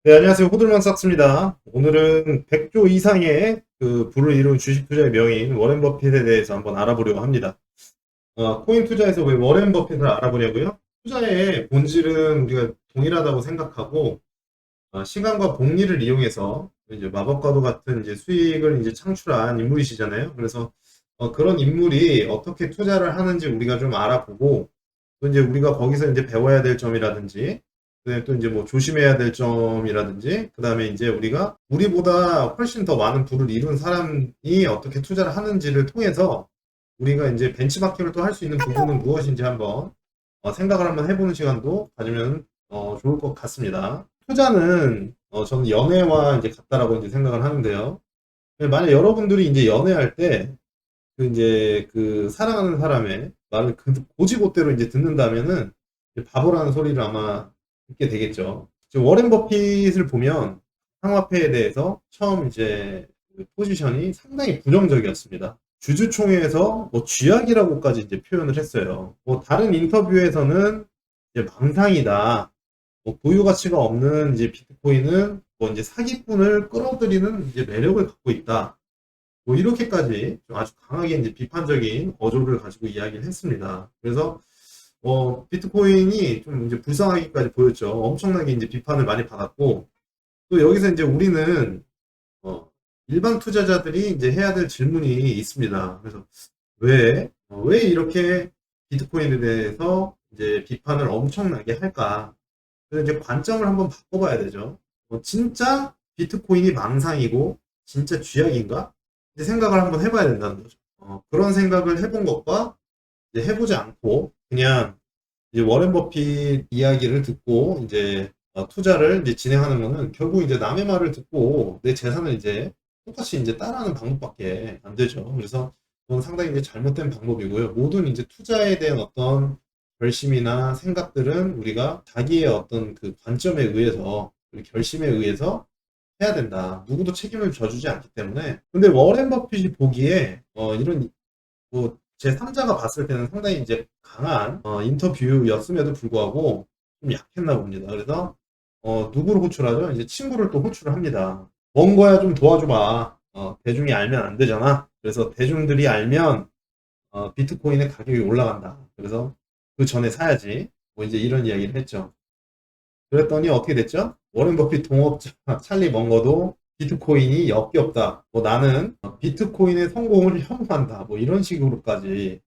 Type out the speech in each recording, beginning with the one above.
네, 안녕하세요. 호들만 삭스입니다. 오늘은 100조 이상의 그 부를 이룬 주식 투자의 명인 워렌 버핏에 대해서 한번 알아보려고 합니다. 코인 투자에서 왜 워렌 버핏을 알아보냐고요? 투자의 본질은 우리가 동일하다고 생각하고, 시간과 복리를 이용해서 이제 마법과도 같은 이제 수익을 이제 창출한 인물이시잖아요. 그래서 그런 인물이 어떻게 투자를 하는지 우리가 좀 알아보고, 또 이제 우리가 거기서 이제 배워야 될 점이라든지, 그다음에 또 이제 뭐 조심해야 될 점이라든지, 그다음에 이제 우리가 우리보다 훨씬 더 많은 부를 이룬 사람이 어떻게 투자를 하는지를 통해서 우리가 이제 벤치마킹을 또 할 수 있는 부분은 무엇인지 한번 생각을 한번 해보는 시간도 가지면 좋을 것 같습니다. 투자는 저는 연애와 이제 같다라고 이제 생각을 하는데요. 만약 여러분들이 이제 연애할 때 그 이제 그 사랑하는 사람의 말을 그 고지고대로 이제 듣는다면은 이제 바보라는 소리를 아마 듣게 되겠죠. 지금 워렌 버핏을 보면 상화폐에 대해서 처음 이제 그 포지션이 상당히 부정적이었습니다. 주주총회에서 뭐 쥐약이라고까지 이제 표현을 했어요. 뭐 다른 인터뷰에서는 이제 망상이다. 뭐 보유 가치가 없는 이제 비트코인은 뭐 이제 사기꾼을 끌어들이는 이제 매력을 갖고 있다. 뭐 이렇게까지 좀 아주 강하게 이제 비판적인 어조를 가지고 이야기를 했습니다. 그래서 비트코인이 좀 이제 불쌍하기까지 보였죠. 엄청나게 이제 비판을 많이 받았고, 또 여기서 이제 우리는 어, 일반 투자자들이 이제 해야 될 질문이 있습니다. 그래서 왜 이렇게 비트코인에 대해서 이제 비판을 엄청나게 할까? 그래서 이제 관점을 한번 바꿔봐야 되죠. 진짜 비트코인이 망상이고 진짜 쥐약인가? 이제 생각을 한번 해봐야 된다는 거죠. 그런 생각을 해본 것과 이제 해보지 않고 그냥 이제 워렌 버핏 이야기를 듣고 이제 투자를 이제 진행하는 거는 결국 이제 남의 말을 듣고 내 재산을 이제 똑같이 이제 따라하는 방법밖에 안 되죠. 그래서 그건 상당히 이제 잘못된 방법이고요. 모든 이제 투자에 대한 어떤 결심이나 생각들은 우리가 자기의 어떤 그 관점에 의해서 그리고 결심에 의해서 해야 된다. 누구도 책임을 져주지 않기 때문에. 근데 워렌 버핏이 보기에 이런 뭐 제3자가 봤을 때는 상당히 이제 강한 인터뷰였음에도 불구하고 좀 약했나 봅니다. 그래서 누구를 호출하죠? 이제 친구를 또 호출을 합니다. 뭔 거야 좀 도와줘봐. 대중이 알면 안 되잖아. 그래서 대중들이 알면 비트코인의 가격이 올라간다. 그래서 그 전에 사야지. 뭐 이제 이런 이야기를 했죠. 그랬더니 어떻게 됐죠? 워렌 버핏 동업자 찰리 먼거도 비트코인이 역겹다. 뭐 나는 비트코인의 성공을 혐오한다. 뭐 이런 식으로까지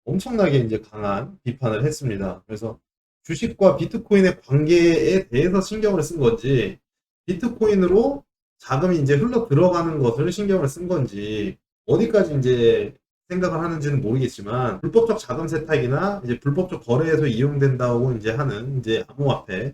엄청나게 이제 강한 비판을 했습니다. 그래서 주식과 비트코인의 관계에 대해서 신경을 쓴 건지, 비트코인으로 자금이 이제 흘러 들어가는 것을 신경을 쓴 건지, 어디까지 이제 생각을 하는지는 모르겠지만, 불법적 자금 세탁이나 이제 불법적 거래에서 이용된다고 이제 하는 이제 암호화폐에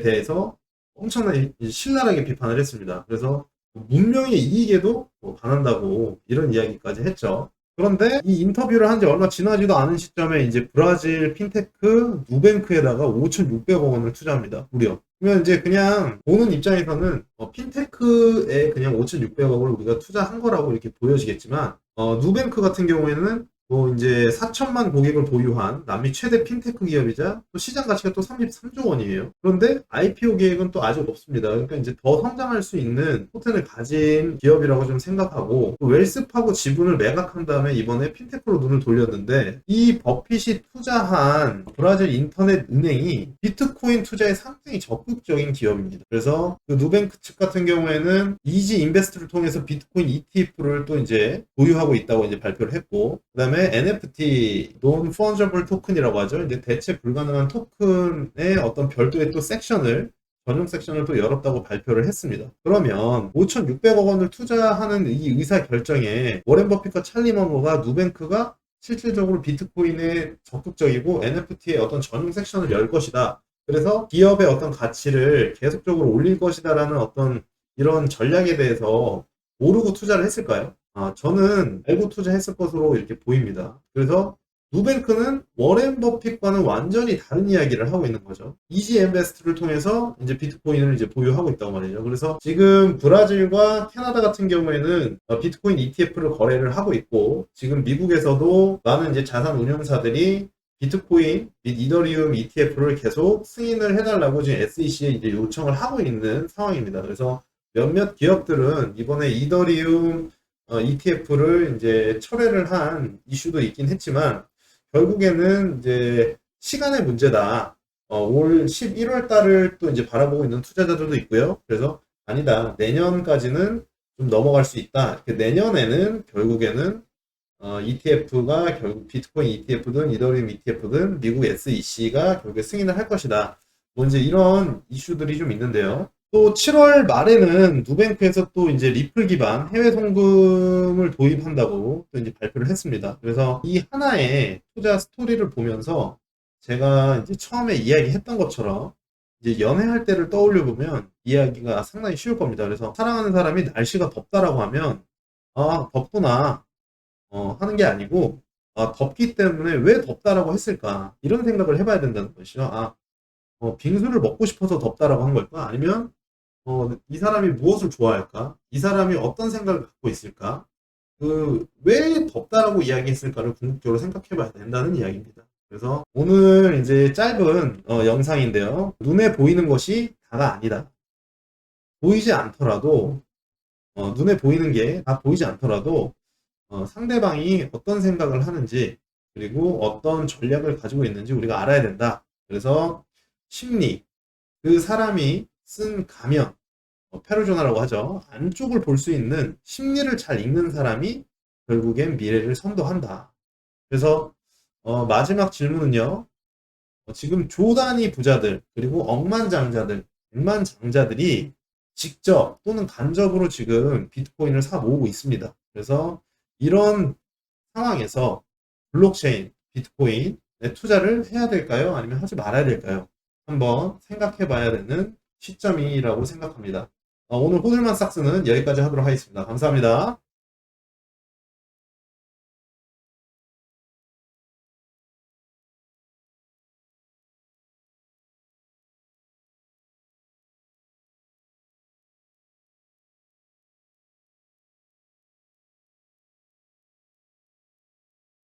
대해서 엄청나게 신랄하게 비판을 했습니다. 그래서 문명의 이익에도 반한다고 이런 이야기까지 했죠. 그런데 이 인터뷰를 한 지 얼마 지나지도 않은 시점에 이제 브라질 핀테크 누뱅크에다가 5,600억 원을 투자합니다. 무려. 그러면 이제 그냥 보는 입장에서는 핀테크에 그냥 5,600억을 우리가 투자한 거라고 이렇게 보여지겠지만 누뱅크 같은 경우에는 뭐 이제 4천만 고객을 보유한 남미 최대 핀테크 기업이자 또 시장 가치가 또 33조 원이에요. 그런데 IPO 계획은 또 아직 없습니다. 그러니까 이제 더 성장할 수 있는 포텐을 가진 기업이라고 좀 생각하고, 또 웰스파고 지분을 매각한 다음에 이번에 핀테크로 눈을 돌렸는데, 이 버핏이 투자한 브라질 인터넷 은행이 비트코인 투자에 상당히 적극적인 기업입니다. 그래서 그 누뱅크 측 같은 경우에는 이지 인베스트를 통해서 비트코인 ETF를 또 이제 보유하고 있다고 이제 발표를 했고, 그다음에 NFT Non Fungible Token이라고 하죠. 이제 대체 불가능한 토큰의 어떤 별도의 또 섹션을 전용 섹션을 또 열었다고 발표를 했습니다. 그러면 5,600억 원을 투자하는 이 의사 결정에 워렌 버핏과 찰리 머머가 누뱅크가 실질적으로 비트코인에 적극적이고 NFT의 어떤 전용 섹션을 열 것이다. 그래서 기업의 어떤 가치를 계속적으로 올릴 것이다라는 어떤 이런 전략에 대해서 모르고 투자를 했을까요? 저는 알고 투자했을 것으로 이렇게 보입니다. 그래서 누뱅크는 워렌 버핏과는 완전히 다른 이야기를 하고 있는 거죠. 이지 인베스트를 통해서 이제 비트코인을 이제 보유하고 있다고 말이죠. 그래서 지금 브라질과 캐나다 같은 경우에는 비트코인 ETF를 거래를 하고 있고, 지금 미국에서도 많은 이제 자산 운용사들이 비트코인 및 이더리움 ETF를 계속 승인을 해달라고 지금 SEC에 이제 요청을 하고 있는 상황입니다. 그래서 몇몇 기업들은 이번에 이더리움 ETF를 이제 철회를 한 이슈도 있긴 했지만 결국에는 이제 시간의 문제다. 올 11월 달을 또 이제 바라보고 있는 투자자들도 있고요. 그래서 아니다. 내년까지는 좀 넘어갈 수 있다. 내년에는 결국에는 ETF가 결국 비트코인 ETF든 이더리움 ETF든 미국 SEC가 결국에 승인을 할 것이다. 뭐 이제 이런 이슈들이 좀 있는데요. 또 7월 말에는 누뱅크에서 또 이제 리플 기반 해외 송금을 도입한다고 또 이제 발표를 했습니다. 그래서 이 하나의 투자 스토리를 보면서 제가 이제 처음에 이야기했던 것처럼 이제 연애할 때를 떠올려 보면 이야기가 상당히 쉬울 겁니다. 그래서 사랑하는 사람이 날씨가 덥다라고 하면 아, 덥구나. 하는 게 아니고 덥기 때문에 왜 덥다라고 했을까? 이런 생각을 해봐야 된다는 것이죠. 빙수를 먹고 싶어서 덥다라고 한 걸까? 아니면 이 사람이 무엇을 좋아할까? 이 사람이 어떤 생각을 갖고 있을까? 왜 덥다라고 이야기했을까를 궁극적으로 생각해 봐야 된다는 이야기입니다. 그래서 오늘 이제 짧은 영상인데요. 눈에 보이는 것이 다가 아니다. 보이지 않더라도, 눈에 보이는 게 다 보이지 않더라도, 상대방이 어떤 생각을 하는지, 그리고 어떤 전략을 가지고 있는지 우리가 알아야 된다. 그래서 심리, 그 사람이 쓴 가면, 페르소나라고 하죠. 안쪽을 볼 수 있는 심리를 잘 읽는 사람이 결국엔 미래를 선도한다. 그래서 마지막 질문은요. 지금 조단위 부자들 그리고 억만장자들, 백만장자들이 직접 또는 간접으로 지금 비트코인을 사 모으고 있습니다. 그래서 이런 상황에서 블록체인, 비트코인에 투자를 해야 될까요? 아니면 하지 말아야 될까요? 한번 생각해 봐야 되는 시점이라고 생각합니다. 오늘 호들만 삭스는 여기까지 하도록 하겠습니다. 감사합니다.